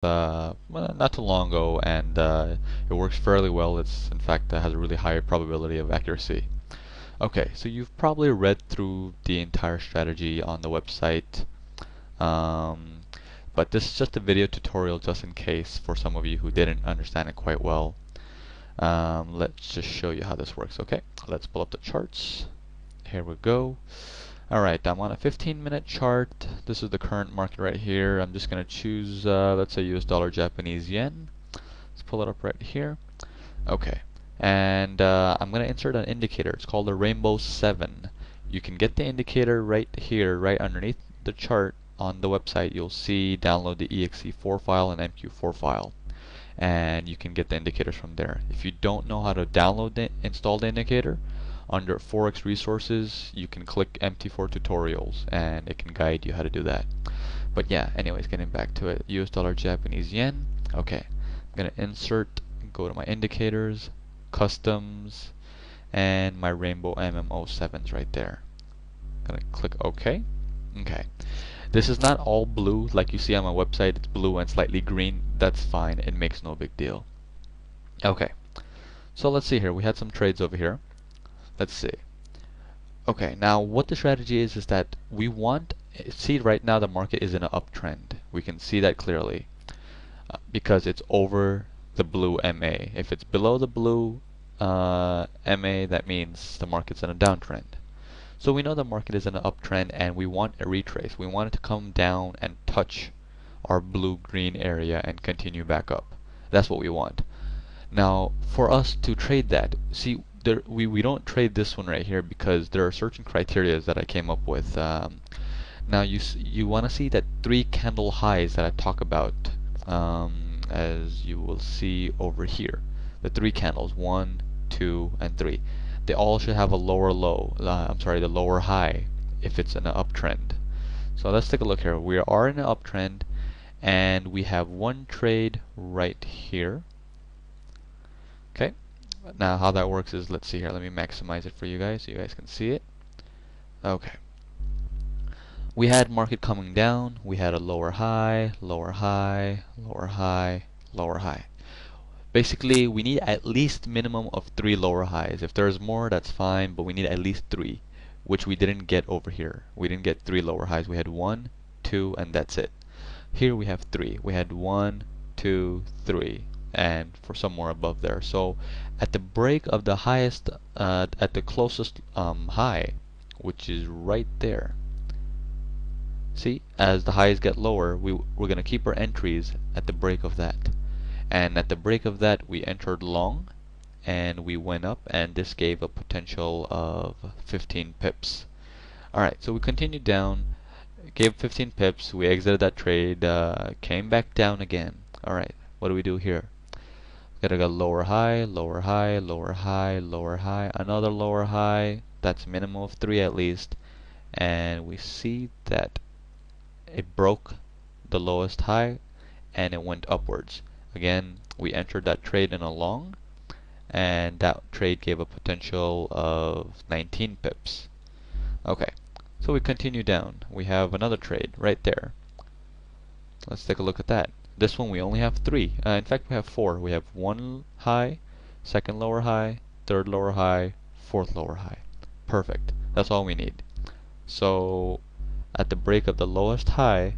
well, not too long ago, and it works fairly well. It's in fact has a really high probability of accuracy. Okay, so you've probably read through the entire strategy on the website, um, but this is just a video tutorial just in case for some of you who didn't understand it quite well. Let's just show you how this works. Okay, let's pull up the charts. Here we go. Alright, I'm on a 15-minute chart. This is the current market right here. I'm just going to choose, let's say US dollar, Japanese yen. Let's pull it up right here. Okay, and I'm going to insert an indicator. It's called the Rainbow 7. You can get the indicator right here, right underneath the chart on the website. You'll see download the exe4 file and mq4 file. And you can get the indicators from there. If you don't know how to install the indicator, under Forex resources you can click MT4 tutorials and it can guide you how to do that. But yeah, anyways, getting back to it, US dollar, Japanese yen. Okay, I'm gonna insert, go to my indicators, customs, and my rainbow MMO7s right there. Gonna click OK. Okay, this is not all blue like you see on my website. It's blue and slightly green. That's fine, it makes no big deal. Okay, so let's see here. We had some trades over here. Let's see. Okay, now what the strategy is that we want, see right now the market is in an uptrend. We can see that clearly because it's over the blue MA. If it's below the blue MA, that means the market's in a downtrend. So we know the market is in an uptrend and we want a retrace. We want it to come down and touch our blue-green area and continue back up. That's what we want. Now, for us to trade that, see, we don't trade this one right here because there are certain criteria that I came up with. Now you want to see that 3 candle highs that I talk about, as you will see over here. The 3 candles, 1, 2, and 3. They all should have a lower low. The lower high if it's an uptrend. So let's take a look here. We are in an uptrend, and we have one trade right here. Okay. Now how that works is, let's see here, let me maximize it for you guys so you guys can see it. Okay. We had market coming down, we had a lower high, lower high, lower high, lower high. Basically, we need at least minimum of 3 lower highs. If there's more, that's fine, but we need at least 3, which we didn't get over here. We didn't get 3 lower highs. We had 1, 2, and that's it. Here we have 3. We had 1, 2, 3. And for somewhere above there. So at the break of the highest, at the closest high, which is right there. See, as the highs get lower, we're going to keep our entries at the break of that. And at the break of that, we entered long, and we went up, and this gave a potential of 15 pips. Alright, so we continued down, gave 15 pips, we exited that trade, came back down again. Alright, what do we do here? Gotta go lower high, lower high, lower high, lower high, another lower high. That's a minimum of 3 at least. And we see that it broke the lowest high and it went upwards. Again, we entered that trade in a long, and that trade gave a potential of 19 pips. Okay, so we continue down. We have another trade right there. Let's take a look at that. This one we only have 3. In fact, we have 4. We have 1 high, 2nd lower high, 3rd lower high, 4th lower high. Perfect. That's all we need. So at the break of the lowest high,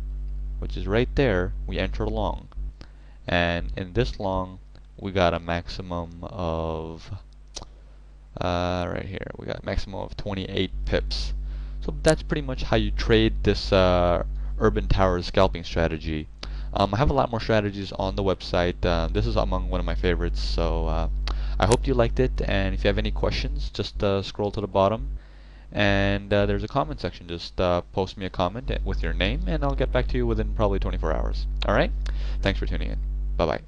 which is right there, we enter long. And in this long, we got a maximum of right here. We got a maximum of 28 pips. So that's pretty much how you trade this Urban Tower scalping strategy. I have a lot more strategies on the website. This is among one of my favorites, so I hope you liked it, and if you have any questions, just scroll to the bottom, and there's a comment section. Just post me a comment with your name, and I'll get back to you within probably 24 hours. Alright? Thanks for tuning in. Bye-bye.